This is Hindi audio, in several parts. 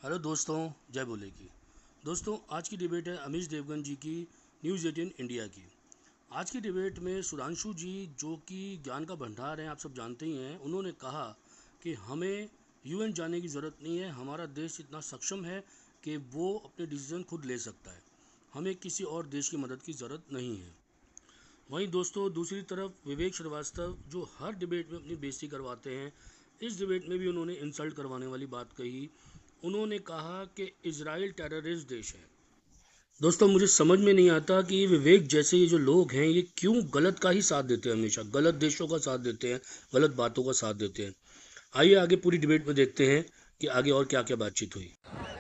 हेलो दोस्तों, जय बोले की। दोस्तों, आज की डिबेट है अमीश देवगन जी की न्यूज़ 18 इंडिया की। आज की डिबेट में सुधांशु जी, जो कि ज्ञान का भंडार है, आप सब जानते ही हैं, उन्होंने कहा कि हमें यूएन जाने की ज़रूरत नहीं है, हमारा देश इतना सक्षम है कि वो अपने डिसीजन खुद ले सकता है, हमें किसी और देश की मदद की ज़रूरत नहीं है। वहीं दोस्तों, दूसरी तरफ विवेक श्रीवास्तव, जो हर डिबेट में अपनी बेइज्जती करवाते हैं, इस डिबेट में भी उन्होंने इंसल्ट करवाने वाली बात कही। उन्होंने कहा कि इजराइल टेररिस्ट देश है। दोस्तों, मुझे समझ में नहीं आता कि विवेक जैसे ये जो लोग हैं, ये क्यों गलत का ही साथ देते हैं, हमेशा गलत देशों का साथ देते हैं, गलत बातों का साथ देते हैं। आइए आगे पूरी डिबेट में देखते हैं कि आगे और क्या क्या बातचीत हुई।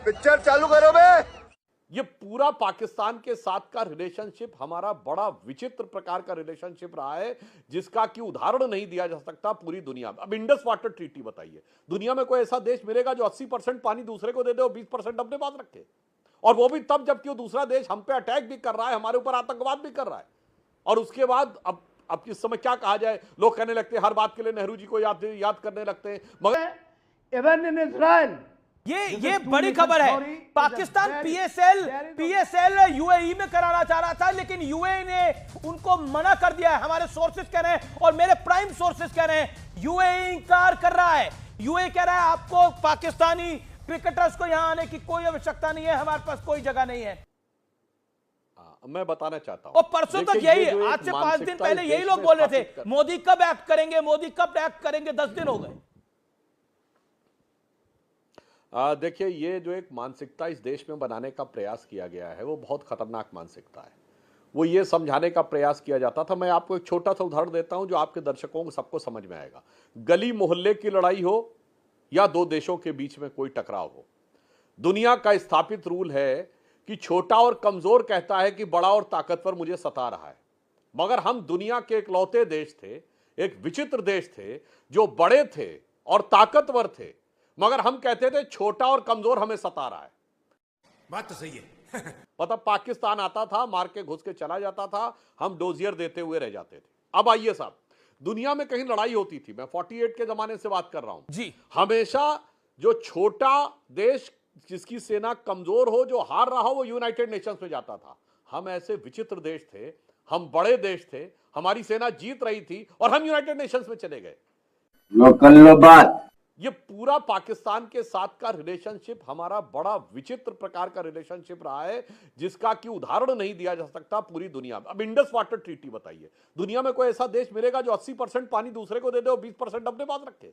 पिक्चर चालू करो बे। ये पूरा पाकिस्तान के साथ का रिलेशनशिप हमारा बड़ा विचित्र प्रकार का रिलेशनशिप रहा है, जिसका कि उदाहरण नहीं दिया जा सकता पूरी दुनिया में। अब इंडस वाटर ट्रीटी बताइए, दुनिया में कोई ऐसा देश मिलेगा जो 80% पानी दूसरे को दे दे और 20% अपने पास रखे, और वो भी तब जबकि वो दूसरा देश हम पे अटैक भी कर रहा है, हमारे ऊपर आतंकवाद भी कर रहा है। और उसके बाद अब इस समय क्या कहा जाए, लोग कहने लगते हैं हर बात के लिए नेहरू जी को याद करने लगते हैं, मगर इवन इन इजराइल ये बड़ी खबर है। पाकिस्तान पीएसएल यूएई में कराना चाह रहा था, लेकिन यूएई ने उनको मना कर दिया है। हमारे सोर्सेज कह रहे हैं और मेरे प्राइम सोर्सेज कह रहे हैं यूएई इंकार कर रहा है। यूएई कह रहा है आपको पाकिस्तानी क्रिकेटर्स को यहां आने की कोई आवश्यकता नहीं है, हमारे पास कोई जगह नहीं है। मैं बताना चाहता हूं, और परसों तक यही, आज से 5 दिन पहले यही लोग बोल रहे थे मोदी कब एक्ट करेंगे, मोदी कब एक्ट करेंगे। 10 दिन हो गए। देखिए, ये जो एक मानसिकता इस देश में बनाने का प्रयास किया गया है, वो बहुत खतरनाक मानसिकता है। वो ये समझाने का प्रयास किया जाता था, मैं आपको एक छोटा सा उदाहरण देता हूं जो आपके दर्शकों को सबको समझ में आएगा। गली मोहल्ले की लड़ाई हो या दो देशों के बीच में कोई टकराव हो, दुनिया का स्थापित रूल है कि छोटा और कमजोर कहता है कि बड़ा और ताकतवर मुझे सता रहा है। मगर हम दुनिया के इकलौते देश थे, एक विचित्र देश थे, जो बड़े थे और ताकतवर थे, मगर हम कहते थे छोटा और कमजोर हमें सता रहा है। बात तो सही है। मतलब पाकिस्तान आता था, मार के घुस के चला जाता था, हम डोजियर देते हुए रह जाते थे। अब आइए साहब, दुनिया में कहीं लड़ाई होती थी, मैं 48 के जमाने से बात कर रहा हूं जी, हमेशा जो छोटा देश जिसकी सेना कमजोर हो, जो हार रहा हो, वो यूनाइटेड नेशंस में जाता था। हम ऐसे विचित्र देश थे, हम बड़े देश थे, हमारी सेना जीत रही थी और हम यूनाइटेड नेशंस में चले गए। लो बात। ये पूरा पाकिस्तान के साथ का रिलेशनशिप हमारा बड़ा विचित्र प्रकार का रिलेशनशिप रहा है, जिसका कि उदाहरण नहीं दिया जा सकता पूरी दुनिया में। अब इंडस वाटर ट्रीटी बताइए, दुनिया में कोई ऐसा देश मिलेगा जो 80% पानी दूसरे को दे दे और 20% अपने पास रखे,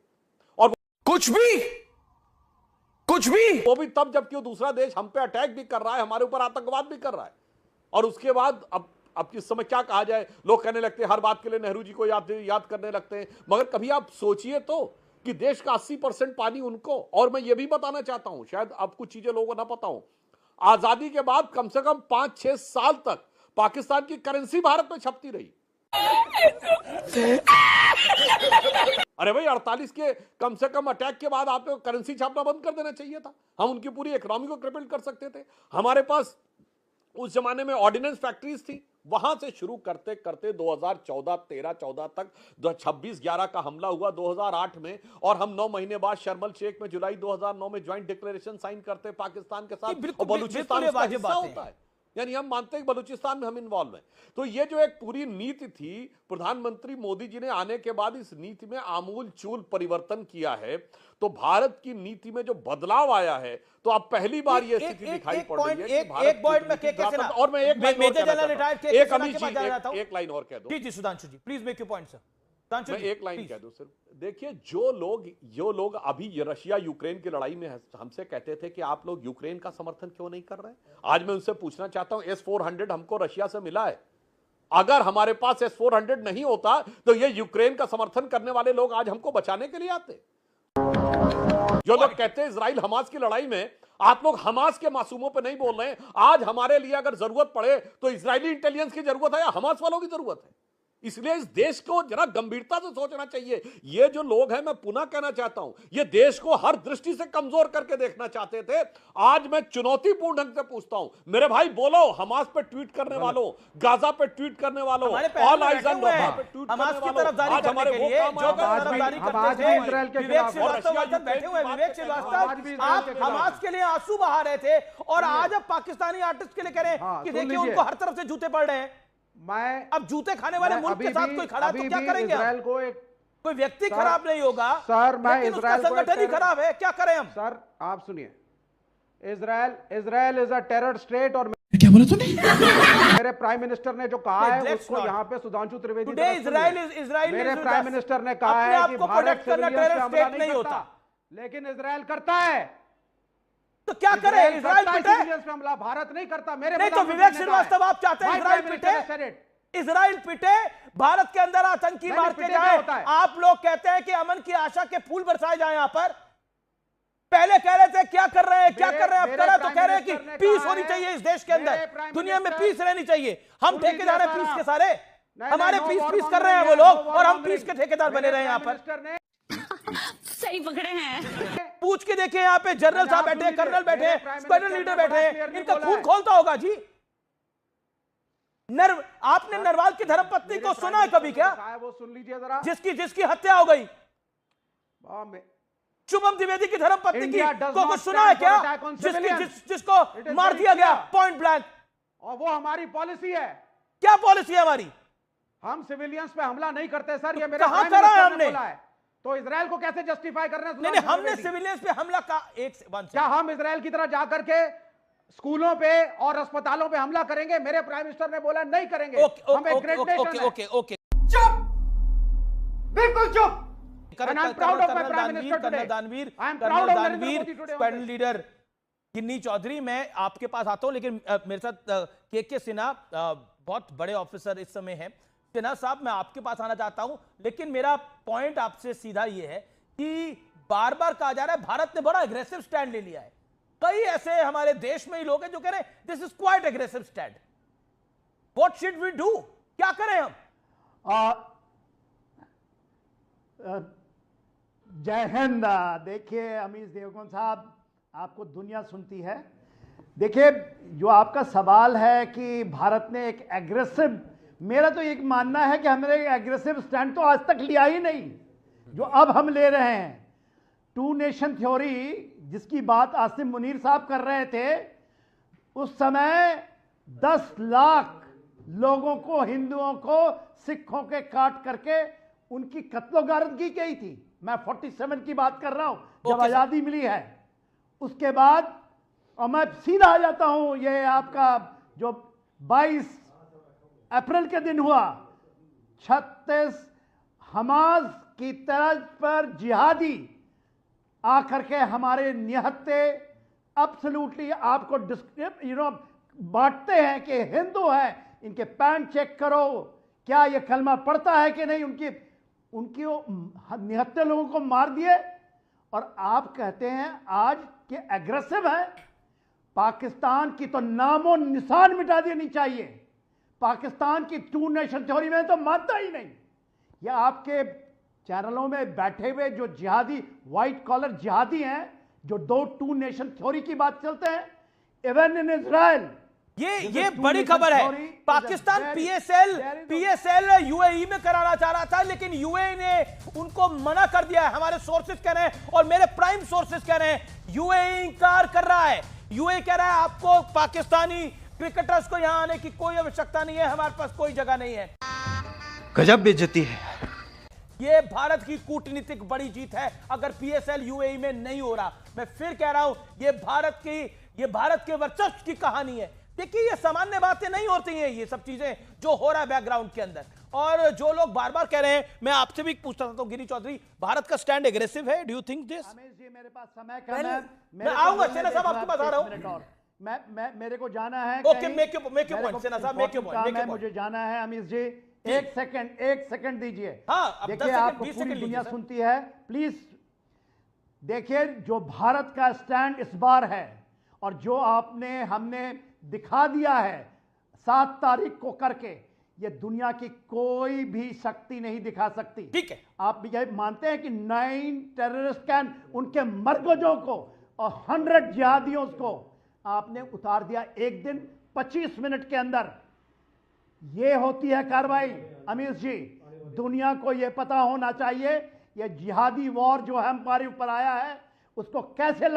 और कुछ भी वो भी तब जबकि वो दूसरा देश हम पे अटैक भी कर रहा है, हमारे ऊपर आतंकवाद भी कर रहा है। और उसके बाद अब इस समय क्या कहा जाए, लोग कहने लगते हैं हर बात के लिए नेहरू जी को याद करने लगते हैं, मगर कभी आप सोचिए तो कि देश का 80% पानी उनको। और मैं ये भी बताना चाहता हूं, शायद अब कुछ चीजें लोगों को ना पता हो, आजादी के बाद कम से कम 5-6 साल तक पाकिस्तान की करेंसी भारत में छपती रही। अरे भाई, 48 के कम से कम अटैक के बाद आपको करेंसी छापना बंद कर देना चाहिए था। हम उनकी पूरी इकोनॉमी को क्रिपल कर सकते थे। हमारे पास उस जमाने में ऑर्डिनेंस फैक्ट्रीज थी, वहां से शुरू करते करते 2014, 13-14 तक 26/11 का हमला हुआ 2008 में, और हम 9 महीने बाद शर्म शेख में जुलाई 2009 में ज्वाइंट डिक्लेरेशन साइन करते पाकिस्तान के साथ, और बलूचिस्तान उसका हिस्सा होता है। यानी हम मानते हैं कि बलूचिस्तान में हम इन्वॉल्व हैं। तो ये जो एक पूरी नीति थी, प्रधानमंत्री मोदी जी ने आने के बाद इस नीति में आमूल चूल परिवर्तन किया है। तो भारत की नीति में जो बदलाव आया है, तो अब पहली बार ये स्थिति दिखाई पड़ रही है कि भारत एक पॉइंट में के और मैं एक लाइन और कह दूं। जी Sudhanshu ji, please make your point sir. मैं एक लाइन कह दूं सिर्फ, देखिए, जो लोग अभी रशिया यूक्रेन की लड़ाई में हमसे कहते थे कि आप लोग यूक्रेन का समर्थन क्यों नहीं कर रहे हैं, आज मैं उनसे पूछना चाहता हूं, S-400 हमको रशिया से मिला है। अगर हमारे पास S-400 नहीं होता तो ये यूक्रेन का समर्थन करने वाले लोग आज हमको बचाने के लिए आते। जो लोग कहते हैं इजराइल हमास की लड़ाई में, आप लोग हमास के मासूमों पे नहीं बोल रहे हैं। आज हमारे लिए अगर जरूरत पड़े तो इजरायली इंटेलिजेंस की जरूरत है या हमास वालों की जरूरत है? इसलिए इस देश को जरा गंभीरता से सोचना चाहिए। ये जो लोग हैं, मैं पुनः कहना चाहता हूं, ये देश को हर दृष्टि से कमजोर करके देखना चाहते थे। आज मैं चुनौतीपूर्ण ढंग से पूछता हूं, मेरे भाई बोलो, हमास पे ट्वीट करने वालों, गाजा पे ट्वीट करने वालों, ऑल आइज ऑन रफा पे ट्वीट करने वालों, आज हमारे वो काम विवेक श्रीवास्तव, आप हमास के लिए आंसू बहा रहे थे और आज अब पाकिस्तानी आर्टिस्ट के लिए कह रहे हैं कि देखिए उनको हर तरफ से जूते पड़ रहे हैं। मैं अब जूते खाने वाले मुल्क के साथ कोई खड़ा है तो क्या करेंगे? इजराइल को एक कोई व्यक्ति खराब नहीं होगा सर, मैं लेकिन उसका इजराइल को संगठन ही खराब है, क्या करें हम? सर आप सुनिए, Israel is a terror state और क्या बोला तूने? मेरे प्राइम मिनिस्टर ने जो कहा है उसको यहाँ पे सुधांशु त्रिवेदी, मेरे प्राइम मिनिस्टर ने कहा है कि भारत टेरर स्टेट नहीं होता, लेकिन इजराइल करता है। तो क्या करें? इजराइल पिटे, हमला भारत नहीं करता। मेरे नहीं तो विवेक श्रीवास्तव आप चाहते हैं इजराइल पिटे, इजराइल पिटे, भारत के अंदर आतंकी मार के जाए। आप लोग कहते हैं कि अमन की आशा के फूल बरसाए जाएं यहां पर। पहले कह रहे थे क्या कर रहे हैं, क्या कर रहे हैं, अब करा तो कह रहे हैं कि पीस होनी चाहिए इस देश के अंदर, दुनिया में पीस रहनी चाहिए। हम ठेकेदार हैं पीस के सारे, हमारे पीस कर रहे हैं वो लोग और हम पीस के ठेकेदार बने रहे हैं यहां पर। सही पकड़े हैं। पूछ के देखे यहाँ पे जनरल साहब बैठे, कर्नल बैठे, स्क्वाड्रन लीडर बैठे, इनका खून खोलता होगा जी। आपने नरवाल की धर्मपत्नी को सुना है कभी क्या? वो सुन लीजिए जरा, जिसकी हत्या हो गई, शुभम द्विवेदी की धर्मपत्नी की को कुछ सुना है क्या? जिसको मार दिया गया पॉइंट ब्लैंक, और वो हमारी पॉलिसी है। क्या पॉलिसी है हमारी? हम सिविलियंस पे हमला नहीं करते सर, ये मेरे कहां करा है हमने? तो इजराइल को कैसे जस्टिफाई कर रहे हैं? नहीं, हमने सिविलियंस पे हमला का क्या हम इजराइल की तरह जाकर के स्कूलों पे और अस्पतालों पे हमला करेंगे? मेरे प्राइम मिनिस्टर ने बोला नहीं करेंगे। हम एक ग्रेट नेशन हैं। चुप, बिल्कुल चुप। कर्नल दानवीर, स्क्वाड्रन लीडर गिन्नी चौधरी, मैं आपके पास आता हूं, लेकिन मेरे साथ के सिन्हा बहुत बड़े ऑफिसर इस समय हैं। सिन्हा साहब, मैं आपके पास आना चाहता हूं, लेकिन मेरा पॉइंट आपसे सीधा ये है कि बार बार कहा जा रहा है भारत ने बड़ा एग्रेसिव स्टैंड ले लिया है। कई ऐसे हमारे देश में ही लोग हैं जो कह रहे हैं this is quite aggressive stand, what should we do? क्या करें हम? जय हिंद। देखिए अमीश देवगन साहब, आपको दुनिया सुनती है। देखिए, जो आपका सवाल है कि भारत ने एक एग्रेसिव, मेरा तो एक मानना है कि हमने एग्रेसिव स्टैंड तो आज तक लिया ही नहीं, जो अब हम ले रहे हैं। टू नेशन थ्योरी जिसकी बात आसिम मुनीर साहब कर रहे थे, उस समय 10 लाख लोगों को, हिंदुओं को, सिखों के काट करके उनकी कत्लोगारत की गई थी। मैं 47 की बात कर रहा हूं जब आजादी मिली है। उसके बाद, और मैं सीधा आ जाता हूं, ये आपका जो 22 अप्रैल के दिन हुआ, 36 हमास की तर्ज पर जिहादी आकर के हमारे निहत्ते एब्सोल्युटली आपको बांटते हैं कि हिंदू है, इनके पैंट चेक करो, क्या ये कलमा पढ़ता है कि नहीं। उनकी निहत्ते लोगों को मार दिए और आप कहते हैं आज कि एग्रेसिव है। पाकिस्तान की तो नामो निशान मिटा देनी चाहिए। पाकिस्तान की टू नेशन थ्योरी में तो मानता ही नहीं। ये आपके चैनलों में बैठे हुए जो जिहादी, व्हाइट कॉलर जिहादी हैं, जो 2 टू नेशन थ्योरी की बात चलते हैं, इवन इन इजराइल। ये बड़ी खबर है। पाकिस्तान पीएसएल यूएई में कराना चाह रहा था, लेकिन यूएई ने उनको मना कर दिया है। हमारे सोर्सेज कह रहे हैं और मेरे प्राइम सोर्सेज कह रहे हैं यूएई इंकार कर रहा है। यूएई कह रहा है आपको पाकिस्तानी क्रिकेटर्स को यहां आने की कोई आवश्यकता नहीं है, हमारे पास कोई जगह नहीं है। गजब बेइज्जती है। यह भारत की कूटनीतिक बड़ी जीत है अगर पीएसएल यूएई में नहीं हो रहा। मैं फिर कह रहा हूं, यह भारत के वर्चस्व की कहानी है। देखिए, ये सामान्य बातें नहीं होती हैं, ये सब चीजें जो हो रहा है बैकग्राउंड के अंदर। और जो लोग बार बार कह रहे हैं, मैं आपसे भी पूछता था, गिरी चौधरी, भारत का स्टैंड एग्रेसिव है, डू यू थिंक दिस? मेरे पास समय कम है, मैं आऊंगा सेना साहब, आपके पास आ रहा हूं। मैं मेरे को जाना है। ओके, मेक योर पॉइंट सेना साहब, मेक योर पॉइंट। मुझे जाना है अमीश जी, एक सेकंड दीजिए। हाँ, देखिए, आपको पूरी दुनिया सुनती है, प्लीज देखिए जो भारत का स्टैंड इस बार है और जो हमने दिखा दिया है 7 तारीख को करके, ये दुनिया की कोई भी शक्ति नहीं दिखा सकती। ठीक है, आप भी यह मानते हैं कि 9 टेररिस्ट कैंप, उनके मरकजों को और 100 जिहादियों को आपने उतार दिया एक दिन 25 मिनट के अंदर। यह होती है कार्रवाई। अमीर जी, दुनिया को यह पता होना चाहिए, यह जिहादी वॉर जो है हमारे ऊपर आया है, उसको कैसे